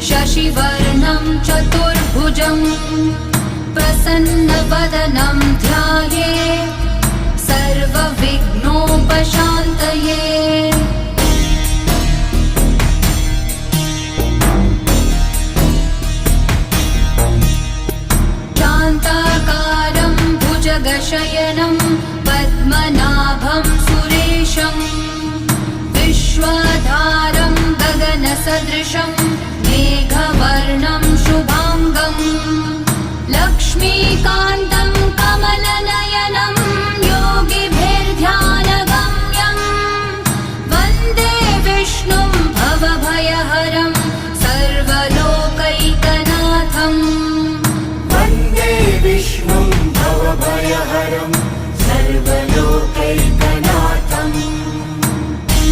शशिवर्णं चतुर्भुजं प्रसन्नवदनं ध्यायेत् सर्वविघ्नोपशान्तये। शान्ताकारं भुजगशयनं पद्मनाभं सुरेशं विश्वाधारं गगनसदृशं मेघवर्णं शुभाङ्गं लक्ष्मीकान्तं कमलनयनं